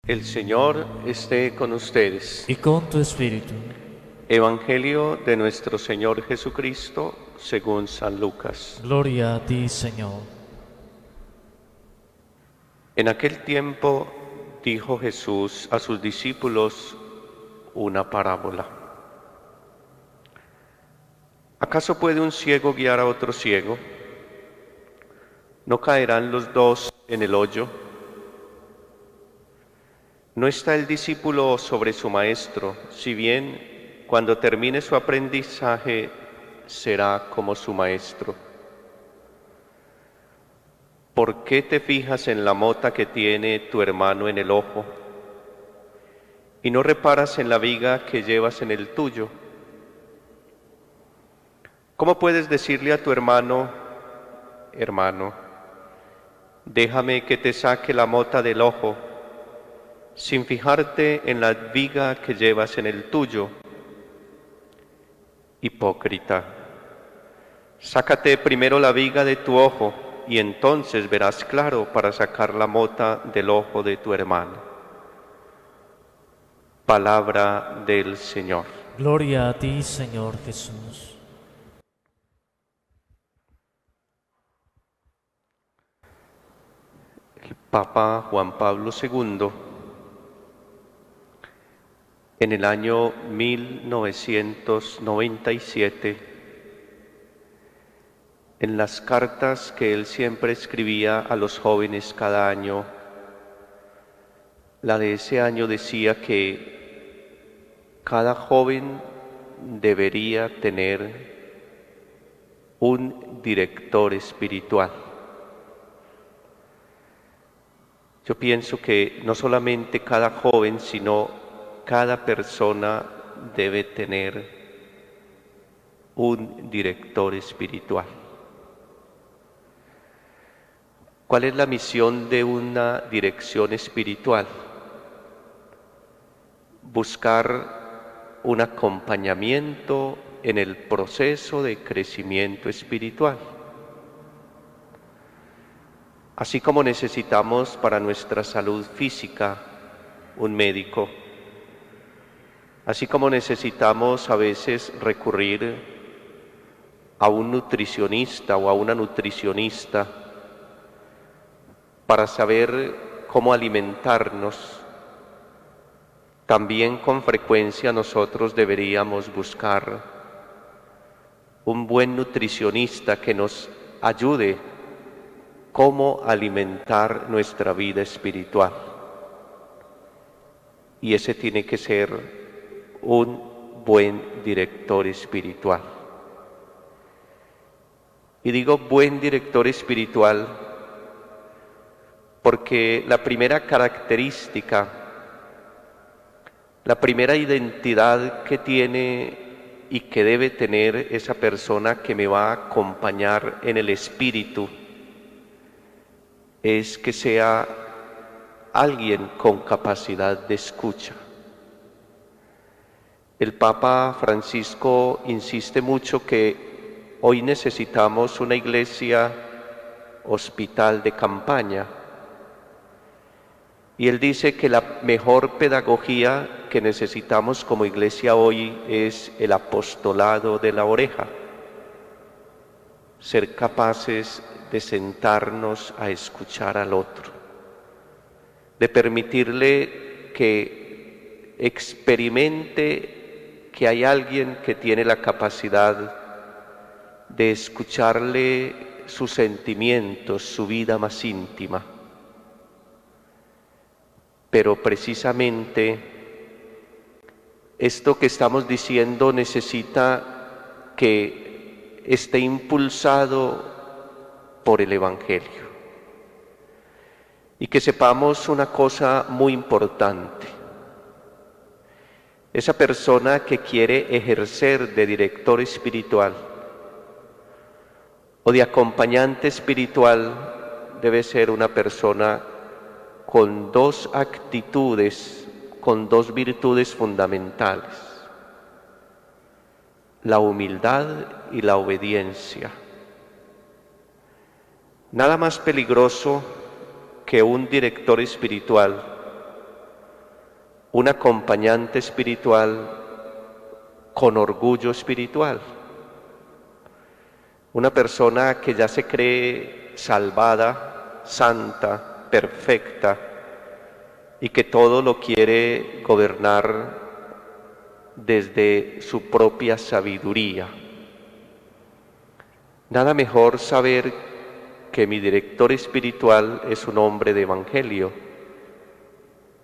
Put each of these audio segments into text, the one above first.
El Señor esté con ustedes. y con tu espíritu. Evangelio de nuestro Señor Jesucristo según San Lucas. Gloria a ti, Señor. En aquel tiempo dijo Jesús a sus discípulos una parábola. ¿Acaso puede un ciego guiar a otro ciego? ¿No caerán los dos en el hoyo? No está el discípulo sobre su maestro, si bien cuando termine su aprendizaje será como su maestro. ¿Por qué te fijas en la mota que tiene tu hermano en el ojo y no reparas en la viga que llevas en el tuyo? ¿Cómo puedes decirle a tu hermano, hermano, déjame que te saque la mota del ojo, sin fijarte en la viga que llevas en el tuyo? Hipócrita, sácate primero la viga de tu ojo y entonces verás claro para sacar la mota del ojo de tu hermano. Palabra del Señor. Gloria a ti, Señor Jesús. El Papa Juan Pablo II, en el año 1997, en las cartas que él siempre escribía a los jóvenes cada año, la de ese año decía que cada joven debería tener un director espiritual. Yo pienso que no solamente cada joven, sino cada persona debe tener un director espiritual. ¿Cuál es la misión de una dirección espiritual? Buscar un acompañamiento en el proceso de crecimiento espiritual. Así como necesitamos para nuestra salud física un médico, así como necesitamos a veces recurrir a un nutricionista o a una nutricionista para saber cómo alimentarnos, también con frecuencia nosotros deberíamos buscar un buen nutricionista que nos ayude cómo alimentar nuestra vida espiritual. Y ese tiene que ser un buen director espiritual. Y digo buen director espiritual porque la primera característica, la primera identidad que tiene y que debe tener esa persona que me va a acompañar en el espíritu es que sea alguien con capacidad de escucha. El Papa Francisco insiste mucho que hoy necesitamos una iglesia hospital de campaña. Y él dice que la mejor pedagogía que necesitamos como iglesia hoy es el apostolado de la oreja. Ser capaces de sentarnos a escuchar al otro, de permitirle que experimente que hay alguien que tiene la capacidad de escucharle sus sentimientos, su vida más íntima. Pero precisamente esto que estamos diciendo necesita que esté impulsado por el Evangelio. Y que sepamos una cosa muy importante. Esa persona que quiere ejercer de director espiritual o de acompañante espiritual debe ser una persona con dos actitudes, con dos virtudes fundamentales: la humildad y la obediencia. Nada más peligroso que un director espiritual un acompañante espiritual con orgullo espiritual. Una persona que ya se cree salvada, santa, perfecta, y que todo lo quiere gobernar desde su propia sabiduría. Nada mejor saber que mi director espiritual es un hombre de evangelio,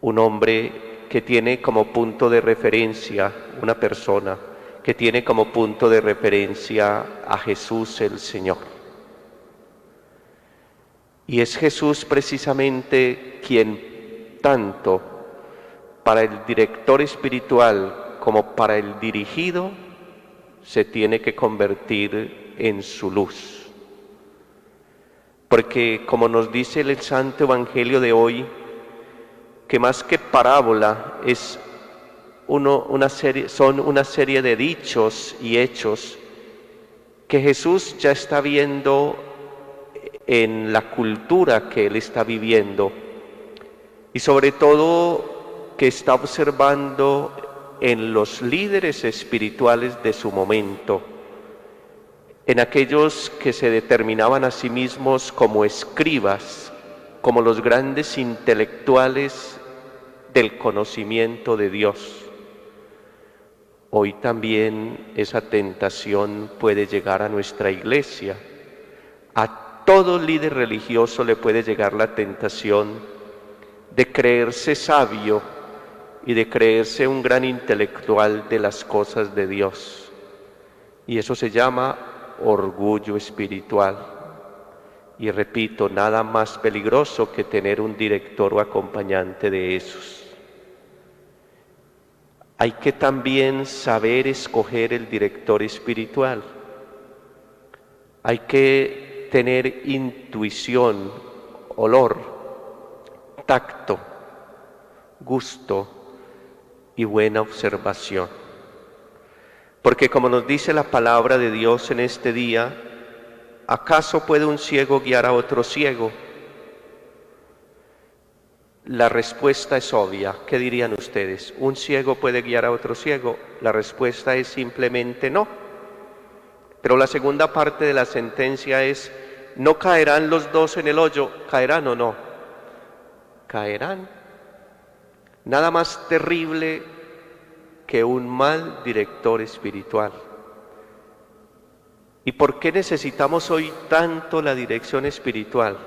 un hombre que tiene como punto de referencia una persona, que tiene como punto de referencia a Jesús el Señor. Y es Jesús precisamente quien tanto para el director espiritual como para el dirigido se tiene que convertir en su luz. Porque como nos dice el Santo Evangelio de hoy, que más que parábola es son una serie de dichos y hechos que Jesús ya está viendo en la cultura que Él está viviendo y sobre todo que está observando en los líderes espirituales de su momento, en aquellos que se determinaban a sí mismos como escribas, como los grandes intelectuales del conocimiento de Dios. Hoy también esa tentación puede llegar a nuestra iglesia. A todo líder religioso le puede llegar la tentación de creerse sabio y de creerse un gran intelectual de las cosas de Dios. Y eso se llama orgullo espiritual. Y repito, nada más peligroso que tener un director o acompañante de esos. Hay que también saber escoger el director espiritual. Hay que tener intuición, olor, tacto, gusto y buena observación. Porque como nos dice la palabra de Dios en este día, ¿acaso puede un ciego guiar a otro ciego? La respuesta es obvia. ¿Qué dirían ustedes? ¿Un ciego puede guiar a otro ciego? La respuesta es simplemente no. Pero la segunda parte de la sentencia es, ¿no caerán los dos en el hoyo? ¿Caerán o no? Caerán. Nada más terrible que un mal director espiritual. ¿Y por qué necesitamos hoy tanto la dirección espiritual?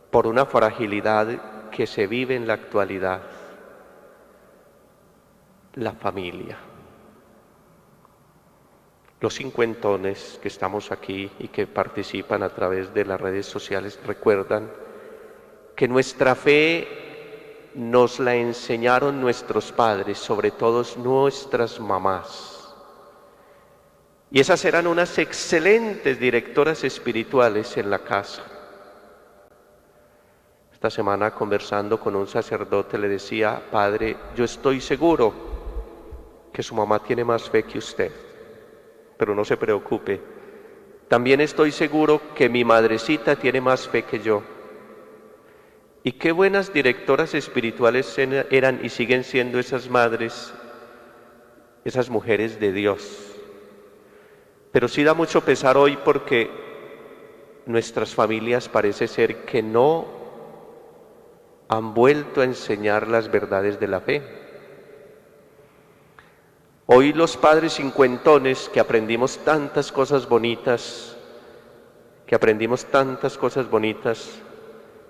Por una fragilidad que se vive en la actualidad, la familia. Los cincuentones que estamos aquí y que participan a través de las redes sociales recuerdan que nuestra fe nos la enseñaron nuestros padres, sobre todo nuestras mamás. Y esas eran unas excelentes directoras espirituales en la casa. Esta semana conversando con un sacerdote le decía, padre, yo estoy seguro que su mamá tiene más fe que usted, pero no se preocupe. También estoy seguro que mi madrecita tiene más fe que yo. Y qué buenas directoras espirituales eran y siguen siendo esas madres, esas mujeres de Dios. Pero sí da mucho pesar hoy porque nuestras familias parece ser que no han vuelto a enseñar las verdades de la fe. Hoy los padres cincuentones que aprendimos tantas cosas bonitas,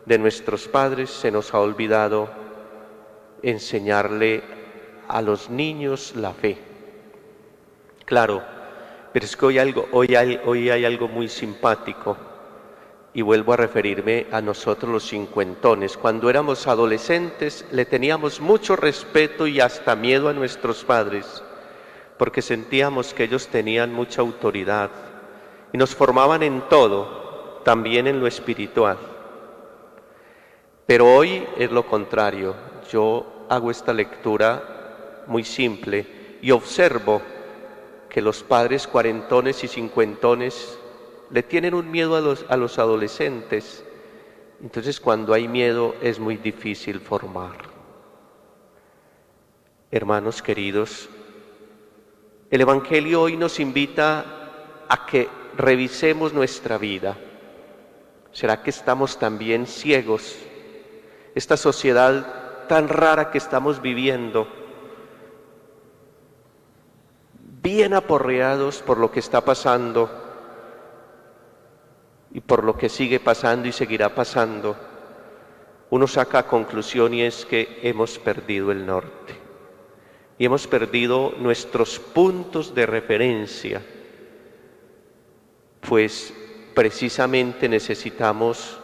de nuestros padres, se nos ha olvidado enseñarle a los niños la fe. Claro, pero es que hoy hay algo muy simpático. Y vuelvo a referirme a nosotros los cincuentones. Cuando éramos adolescentes le teníamos mucho respeto y hasta miedo a nuestros padres, porque sentíamos que ellos tenían mucha autoridad y nos formaban en todo, también en lo espiritual. Pero hoy es lo contrario. Yo hago esta lectura muy simple y observo que los padres cuarentones y cincuentones le tienen un miedo a los adolescentes. Entonces cuando hay miedo es muy difícil formar. Hermanos queridos, el Evangelio hoy nos invita a que revisemos nuestra vida. ¿Será que estamos también ciegos? Esta sociedad tan rara que estamos viviendo, bien aporreados por lo que está pasando y por lo que sigue pasando y seguirá pasando, uno saca conclusión y es que hemos perdido el norte y hemos perdido nuestros puntos de referencia, pues precisamente necesitamos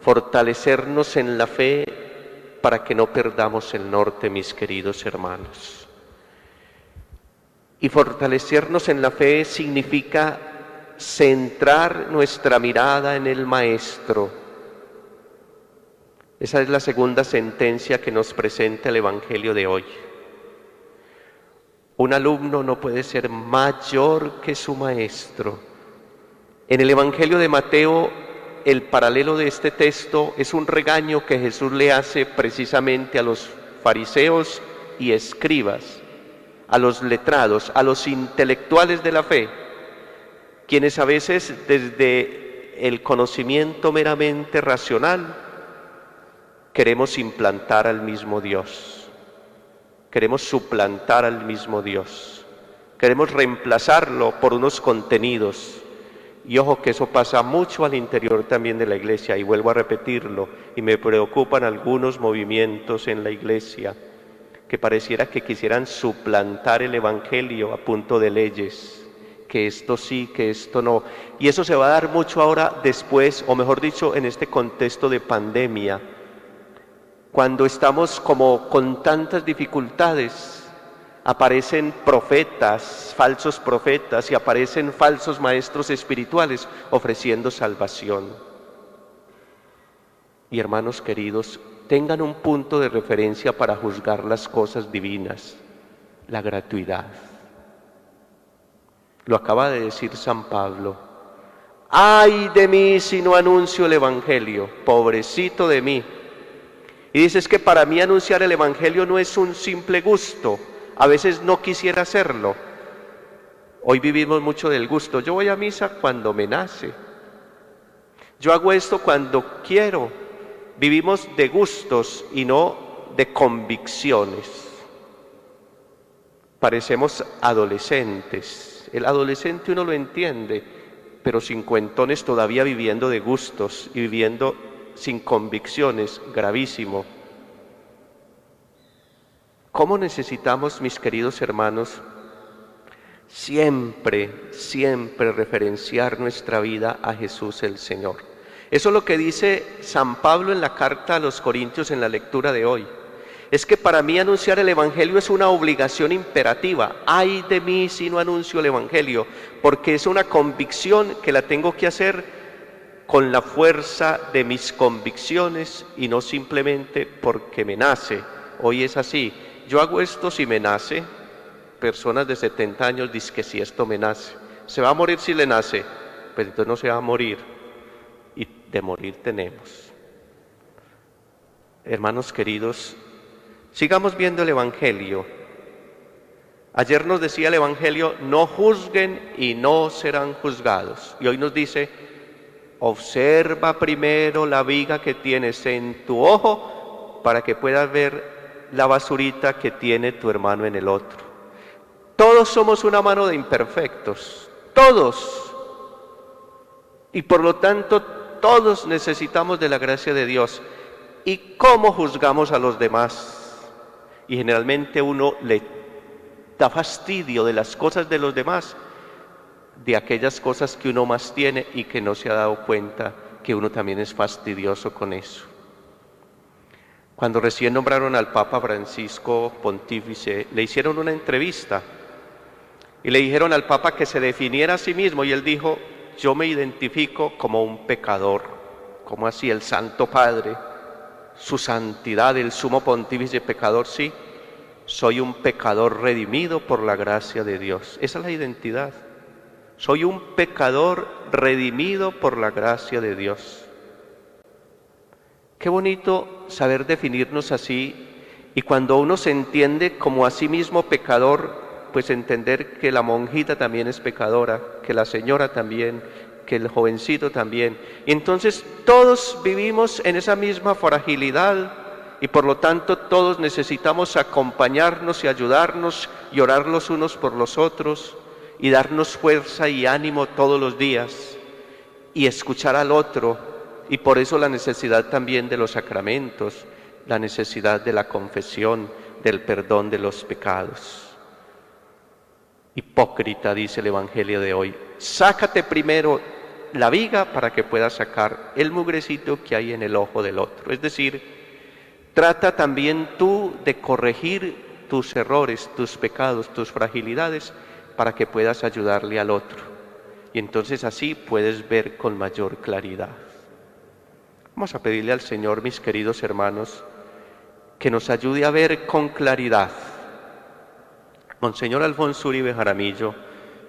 fortalecernos en la fe para que no perdamos el norte, mis queridos hermanos. Y fortalecernos en la fe significa centrar nuestra mirada en el Maestro. Esa es la segunda sentencia que nos presenta el Evangelio de hoy. Un alumno no puede ser mayor que su maestro. En el Evangelio de Mateo, el paralelo de este texto es un regaño que Jesús le hace precisamente a los fariseos y escribas, a los letrados, a los intelectuales de la fe, quienes a veces desde el conocimiento meramente racional queremos implantar al mismo Dios, queremos suplantar al mismo Dios, queremos reemplazarlo por unos contenidos. Y ojo que eso pasa mucho al interior también de la iglesia, y vuelvo a repetirlo, y me preocupan algunos movimientos en la iglesia que pareciera que quisieran suplantar el Evangelio a punto de leyes, que esto sí, que esto no. Y eso se va a dar mucho ahora después, o mejor dicho, en este contexto de pandemia, cuando estamos como con tantas dificultades. Aparecen profetas, falsos profetas, y aparecen falsos maestros espirituales ofreciendo salvación. Y hermanos queridos, tengan un punto de referencia para juzgar las cosas divinas, la gratuidad. Lo acaba de decir San Pablo. ¡Ay de mí si no anuncio el Evangelio! ¡Pobrecito de mí! Y dices que para mí anunciar el Evangelio no es un simple gusto. A veces no quisiera hacerlo. Hoy vivimos mucho del gusto. Yo voy a misa cuando me nace. Yo hago esto cuando quiero. Vivimos de gustos y no de convicciones. Parecemos adolescentes. El adolescente uno lo entiende, pero cincuentones todavía viviendo de gustos y viviendo sin convicciones, gravísimo. ¿Cómo necesitamos, mis queridos hermanos, siempre, siempre referenciar nuestra vida a Jesús el Señor? Eso es lo que dice San Pablo en la carta a los Corintios en la lectura de hoy. Es que para mí anunciar el Evangelio es una obligación imperativa. ¡Ay de mí si no anuncio el Evangelio! Porque es una convicción que la tengo que hacer con la fuerza de mis convicciones y no simplemente porque me nace. Hoy es así. Yo hago esto si me nace. Personas de 70 años dicen que si esto me nace. ¿Se va a morir si le nace? Pues entonces no se va a morir. Y de morir tenemos. Hermanos queridos, sigamos viendo el Evangelio. Ayer nos decía el Evangelio, no juzguen y no serán juzgados. Y hoy nos dice, observa primero la viga que tienes en tu ojo para que puedas ver la basurita que tiene tu hermano en el otro. Todos somos una mano de imperfectos, todos. Y por lo tanto, todos necesitamos de la gracia de Dios. ¿Y cómo juzgamos a los demás? Y generalmente uno le da fastidio de las cosas de los demás, de aquellas cosas que uno más tiene y que no se ha dado cuenta que uno también es fastidioso con eso. Cuando recién nombraron al Papa Francisco pontífice, le hicieron una entrevista y le dijeron al Papa que se definiera a sí mismo y él dijo, yo me identifico como un pecador. ¿Cómo así? El Santo Padre, su santidad, el sumo pontífice pecador, sí. Soy un pecador redimido por la gracia de Dios. Esa es la identidad. Soy un pecador redimido por la gracia de Dios. Qué bonito saber definirnos así Y cuando uno se entiende como a sí mismo pecador, pues entender que la monjita también es pecadora, que la señora también, que el jovencito también. Y entonces todos vivimos en esa misma fragilidad y por lo tanto todos necesitamos acompañarnos y ayudarnos y orar los unos por los otros y darnos fuerza y ánimo todos los días y escuchar al otro. Y por eso la necesidad también de los sacramentos, la necesidad de la confesión, del perdón de los pecados. Hipócrita, dice el Evangelio de hoy, sácate primero la viga para que puedas sacar el mugrecito que hay en el ojo del otro. Es decir, trata también tú de corregir tus errores, tus pecados, tus fragilidades, para que puedas ayudarle al otro. Y entonces así puedes ver con mayor claridad. Vamos a pedirle al Señor, mis queridos hermanos, que nos ayude a ver con claridad. Monseñor Alfonso Uribe Jaramillo,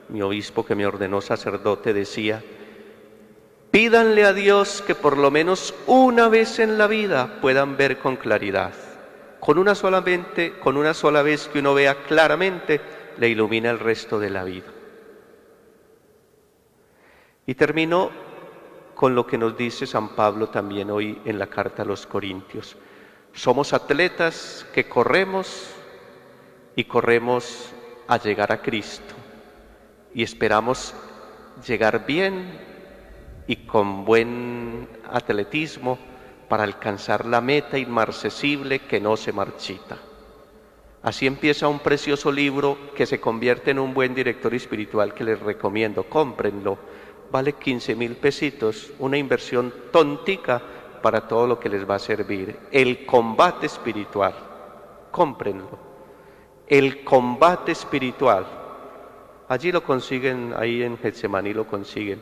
mi obispo que me ordenó sacerdote, decía: pídanle a Dios que por lo menos una vez en la vida puedan ver con claridad. Con una sola vez que uno vea claramente, le ilumina el resto de la vida. Y termino con lo que nos dice San Pablo también hoy en la carta a los Corintios. Somos atletas que corremos y corremos a llegar a Cristo y esperamos llegar bien y con buen atletismo para alcanzar la meta inmarcesible que no se marchita. Así empieza un precioso libro que se convierte en un buen director espiritual que les recomiendo. Cómprenlo, vale 15,000 pesitos, una inversión tontica para todo lo que les va a servir. El combate espiritual, cómprenlo. El combate espiritual. Allí lo consiguen, ahí en Getsemaní lo consiguen.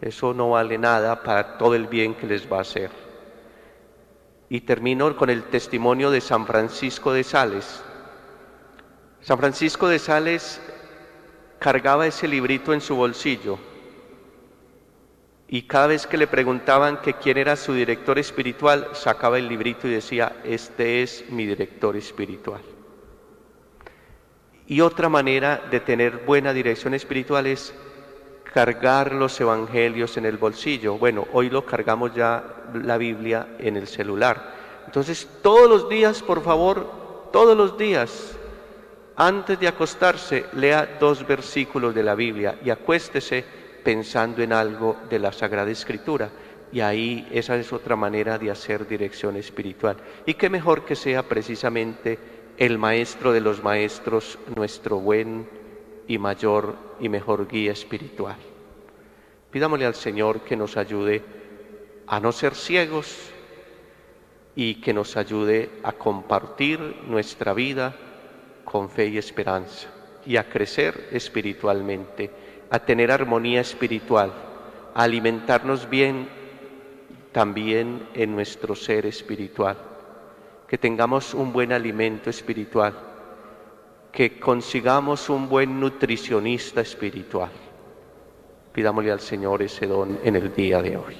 Eso no vale nada para todo el bien que les va a hacer. Y termino con el testimonio de San Francisco de Sales. San Francisco de Sales cargaba ese librito en su bolsillo y cada vez que le preguntaban que quién era su director espiritual, sacaba el librito y decía: este es mi director espiritual. Y otra manera de tener buena dirección espiritual es cargar los evangelios en el bolsillo. Bueno, hoy lo cargamos ya la Biblia en el celular. Entonces, todos los días, por favor, todos los días, antes de acostarse, lea 2 versículos de la Biblia y acuéstese pensando en algo de la Sagrada Escritura. Y ahí esa es otra manera de hacer dirección espiritual. Y qué mejor que sea precisamente el maestro de los maestros, nuestro buen y mayor y mejor guía espiritual. Pidámosle al Señor que nos ayude a no ser ciegos y que nos ayude a compartir nuestra vida con fe y esperanza y a crecer espiritualmente, a tener armonía espiritual, a alimentarnos bien también en nuestro ser espiritual, que tengamos un buen alimento espiritual, que consigamos un buen nutricionista espiritual. Pidámosle al Señor ese don en el día de hoy.